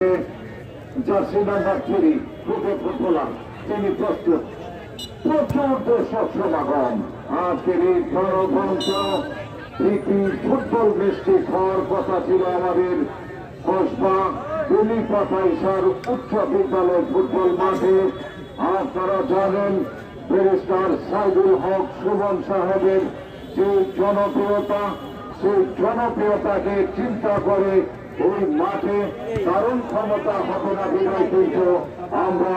Jersey number 3 footballer তিনি প্রস্তুত। প্রচুর দর্শক সমাগম আজকের এই গণতন্ত্র প্রীতি ফুটবল বৃষ্টি হওয়ার কথা ছিল আমাদের কসবা বেলিপাতাইসার উচ্চ বিদ্যালয় ফুটবল মাঠে। আপনারা জানেন ব্যারিস্টার সাইদুল হক সুমন সাহেবের যে জনপ্রিয়তা, সেই জনপ্রিয়তাকে চিন্তা করে ওই মাঠে কারণ ক্ষমতা হবে না বিনয়, কিন্তু আমরা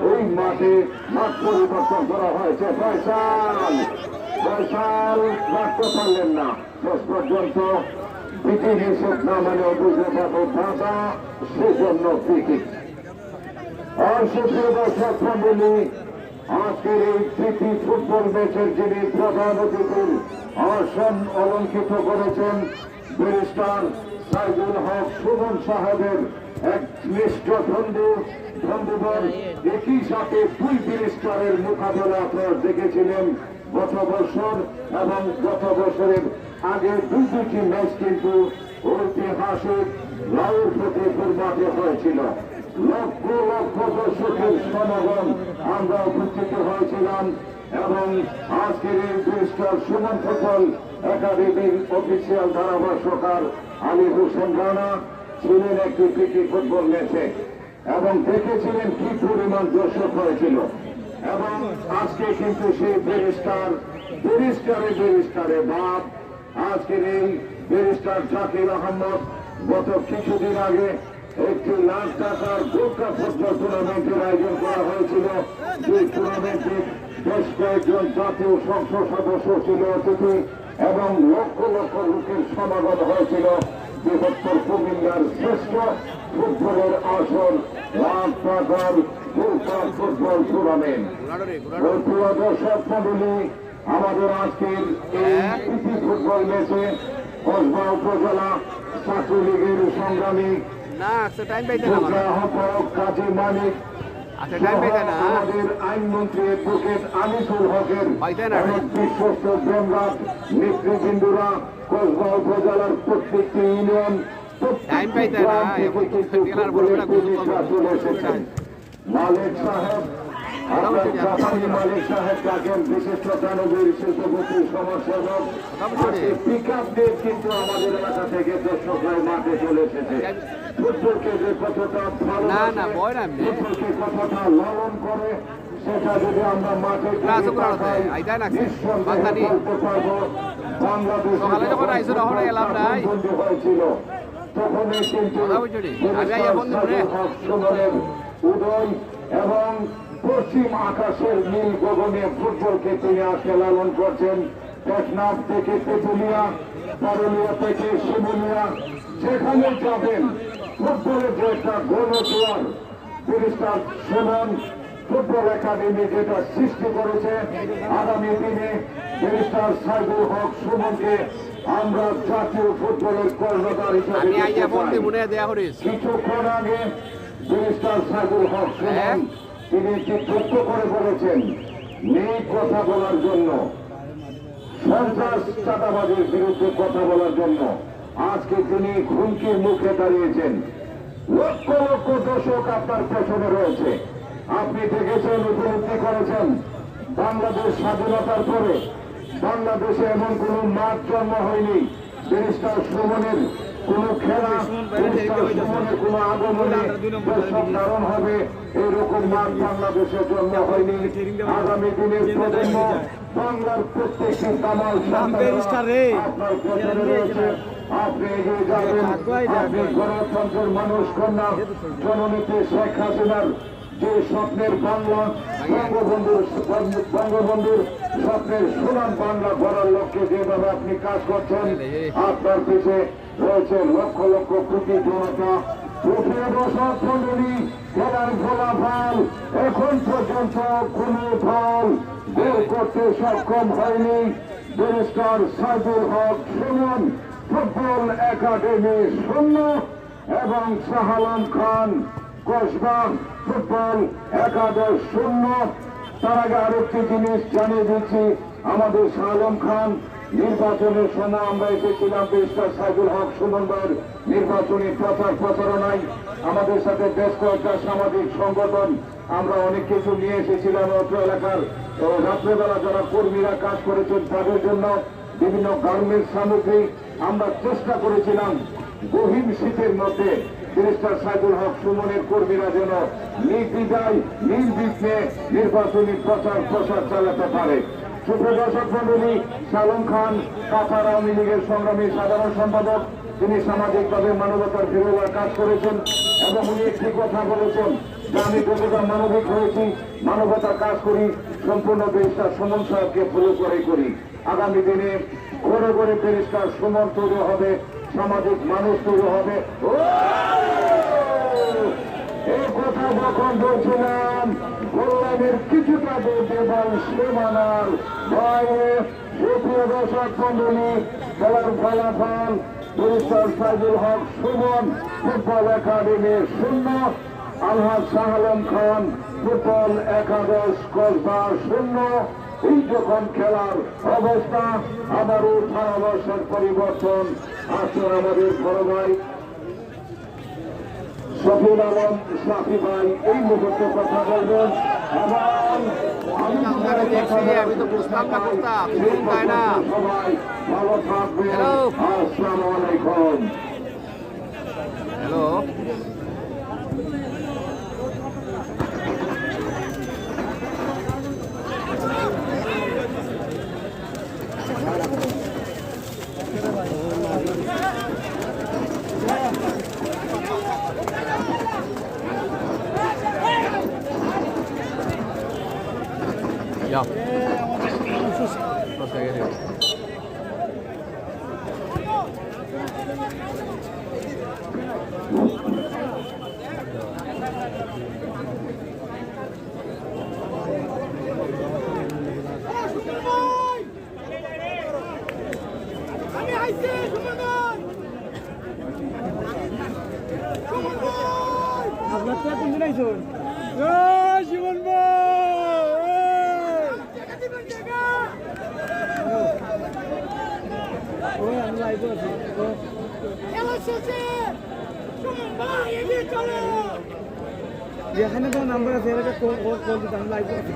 ওই মাঠে মাঠ পরিবর্তন করা হয়েছে। ফয়সাল রাখতে পারলেন না, শেষ পর্যন্ত বিধি নিষেধ না মানে বুঝতে পারবো বাধা, সেজন্য ক্রিকেট। আর সুপ্রিয় দর্শক মন্ডলী, আজকের এই প্রীতি ফুটবল ম্যাচের যিনি প্রধান অতিথির আসন অলঙ্কিত করেছেন ব্যারিস্টার সাইদুল হক সুমন সাহেবের এক নিষ্ঠ বন্ধুবর। একই সাথে দুই ব্যারিস্টারের মোকাবেলা আপনারা দেখেছিলেন গত বছর, এবং গত বছরের আগে দুটি ম্যাচ কিন্তু ঐতিহাসিক লাউর ফতেপুর মাঠে হয়েছিল। লক্ষ লক্ষ দর্শকের সমাগম আমরা উপস্থিত হয়েছিলাম, এবং আজকের এই ব্যারিস্টার সুমন ফুটবল একাডেমির অফিসিয়াল ধারাভাষ্যকার আলী হোসেন রানা ছিলেন একটি প্রীতি ফুটবল ম্যাচে, এবং দেখেছিলেন কি পরিমাণ দর্শক হয়েছিল। এবং আজকে কিন্তু সেই ব্যারিস্টারে বাপ আজকের এই ব্যারিস্টার জাকির আহমদ গত কিছুদিন আগে একটি লাখ টাকার গোটা ফুটবল টুর্নামেন্টের আয়োজন করা হয়েছিল। যে টুর্নামেন্টে বেশ কয়েকজন জাতীয় সংসদ সদস্য ছিল অতিথি, এবং লক্ষ লক্ষ লোকের সমাগম হয়েছিল। বৃহত্তর কুমিল্লার শ্রেষ্ঠ ফুটবলের আসর লাখ টাকার ফুটবল টুর্নামেন্ট। প্রিয় দর্শক মন্ডলী, আমাদের আজকের এই প্রীতি ফুটবল ম্যাচে কসবা উপজেলা ছাত্রলীগের সংগ্রামী কাজী মালিক, আমাদের আইনমন্ত্রী অ্যাডভোকেট আনিসুল হকের বিশ্বস্ত ব্রহ্মঘাট নেতৃবৃন্দরা, কসবা উপজেলার প্রত্যেকটি ইউনিয়ন চলে এসেছেন। মালিক সাহেব, মালিক সাহেব থাকেন বিশিষ্ট দানবীর শিল্পপতি সমাজসেবক। পিক আপ দিয়ে কিন্তু আমাদের এলাকা থেকে দর্শকরা মাঠে চলে এসেছে। ফুটবলকে যে কতটা ভালো, ফুটবলকে কতটা লালন করে, সেটা যদি আমরা মাঠে বলতে পারবো। বাংলাদেশ হয়েছিল তখনই কিন্তু উদয়, এবং পশ্চিম আকাশের নীল গগনে ফুটবলকে তিনি আজকে লালন করছেন। টেকনাফ থেকে তেতুলিয়া, পারুলিয়া থেকে শিমুলিয়া, যেখানে যাবেন ফুটবলের যে একটা গণজোয়ার ব্যারিস্টার সুমন ফুটবল একাডেমি যেটা সৃষ্টি করেছে, আগামী দিনে ব্যারিস্টার সাইদুল হক সুমনকে আমরা জাতীয় ফুটবলের কর্ণধার হিসেবে কিছুক্ষণ আগে ব্যারিস্টার সাইদুল হক সুমন তিনি যুক্ত করে বলেছেন নেই কথা বলার জন্য, সন্ত্রাস চাঁদাবাজের বিরুদ্ধে কথা বলার জন্য আজকে তিনি হুমকির মুখে দাঁড়িয়েছেন। লক্ষ লক্ষ দর্শক আপনার পেছনে রয়েছে। আপনি দেখেছেন, উপলব্ধি করেছেন, বাংলাদেশ স্বাধীনতার পরে বাংলাদেশে এমন কোন মাঠ জন্ম হয়নি ব্যারিস্টার সুমনের কোন খেলা, ব্যারিস্টার সুমনের কোন আগমনে দর্শক ধারণ হবে এরকম মাঠ বাংলাদেশের জন্ম হয়নি। আগামী দিনের প্রজন্ম বাংলার প্রত্যেকটি কামাল আপনার পেছনে রয়েছে। আপনি এগিয়ে যাবেন, আপনি গণতন্ত্রের মানুষ কন্যা জননেত্রী শেখ হাসিনার যে স্বপ্নের বাংলা, বঙ্গবন্ধুর স্বপ্নের সোনার বাংলা গড়ার লক্ষ্যে যেভাবে আপনি কাজ করছেন, আপনার পিছিয়ে রয়েছে লক্ষ লক্ষ কোটি জনতা। খেলার ফলাফল এখন পর্যন্ত কোন ফল বের করতে সক্ষম হয়নি। ব্যারিস্টার সাইদুল হক সুমন ফুটবল একাডেমি 0 এবং শাহ আলম খান কসবা ফুটবল একাদশ 0। তার আগে আরেকটি জিনিস জানিয়ে দিচ্ছি, আমাদের শাহ আলম খান নির্বাচনের সময় আমরা এসেছিলাম ব্যারিস্টার সাইদুল হক সুমনদের নির্বাচনী প্রচারণায়। আমাদের সাথে বেশ কয়েকটা সামাজিক সংগঠন আমরা অনেক কিছু নিয়ে এসেছিলাম অত্র এলাকার রাত্রেবেলা যারা কর্মীরা কাজ করেছেন তাদের জন্য বিভিন্ন গার্মেন্টস সামগ্রী আমরা চেষ্টা করেছিলাম গহীন শীতের মধ্যে ব্যারিস্টার সাইদুল হক সুমনের কর্মীরা যেন নির্দ্বিধায় নির্বিঘ্নে নির্বাচনী প্রচার চালাতে পারে। সুপ্রদর্শক মন্ডলী, সালম খান কাছাড় আওয়ামী লীগের সংগ্রামী সাধারণ সম্পাদক, তিনি সামাজিকভাবে মানবতার বিরোধিতা কাজ করেছেন এবং উনি একটি কথা বলেছেন যে আমি যতটা মানবিক হয়েছি, মানবতার কাজ করি, সম্পূর্ণ ব্যারিস্টার সুমন সাহেবকে ফলো করি। আগামী দিনে ঘরে ঘরে ব্যারিস্টার সুমন তৈরি হবে, সামাজিক মানুষ তৈরি হবে। এই কথা যখন বলছিলাম কল্যাণের কিছুটা বলতে এবং সীমানার ভয়ে সুপ্রিয় দর্শক মন্ডলী, খেলার ফলাফল ব্যারিস্টার সাইদুল হক সুমন ফুটবল একাডেমি 0, আলহাজ শাহ আলম খান ফুটবল একাদশ কসবা 0। এই যখন খেলার অবস্থা আবারও ধারাভাষ্যের পরিবর্তন। আসুন আমাদের বড় ভাই শফিউল আলম সাফি ভাই এই মুহূর্তে কথা বলবেন এবং আমি তো বুঝতাম না সবাই ভালো থাকবেন। আসসালামু আলাইকুম। Hello Ja. Vad ska jag göra? আপনার তো তুমি নাই শোন জীবন আমি লাইভ আছি যেখানে তো নাম্বার আছে কল দিতে আমি লাইভ আছি।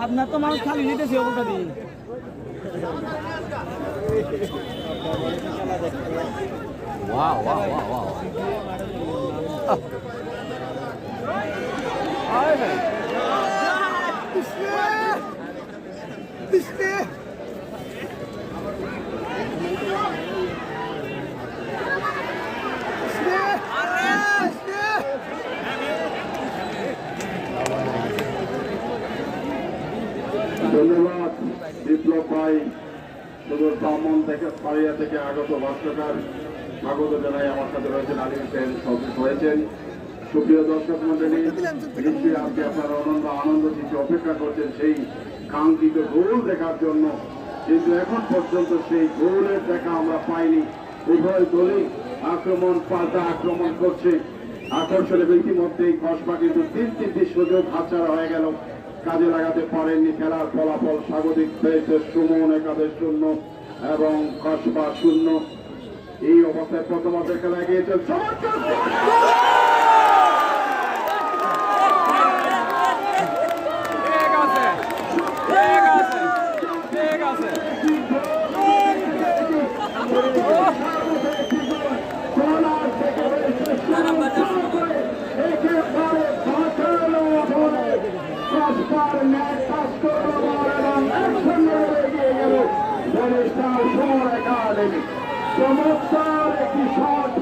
আপনার তো মানুষ খালি নিতেছি ওটা দিয়ে Wow. ধন্যবাদ বিপ্লব ভাই, সুদূর ভ্রমণ থেকে পাড়িয়া থেকে আগত ভাষ্যকার স্বাগত জানাই। আমার সাথে রয়েছেন আলী হোসেন, সদস্য হয়েছেন। সুপ্রিয় দর্শক মন্ডলী, নিশ্চয়ই আজকে আপনারা আনন্দ থেকে অপেক্ষা করছেন সেই কাঙ্ক্ষিত গোল দেখার জন্য, কিন্তু এখন পর্যন্ত সেই গোলের দেখা আমরা পাইনি। উভয় দলই পাল্টা আক্রমণ করছে। আকর্ষণে ইতিমধ্যেই কসবা কিন্তু 3টি সুযোগ হাতছাড়া হয়ে গেল, কাজে লাগাতে পারেননি। খেলার ফলাফল স্বাগতিক পেয়েছে সুমন একাদশ 0 এবং কসবা 0। এই অবস্থায় প্রথমার্ধের খেলা এগিয়েছে চমৎকার একটি শট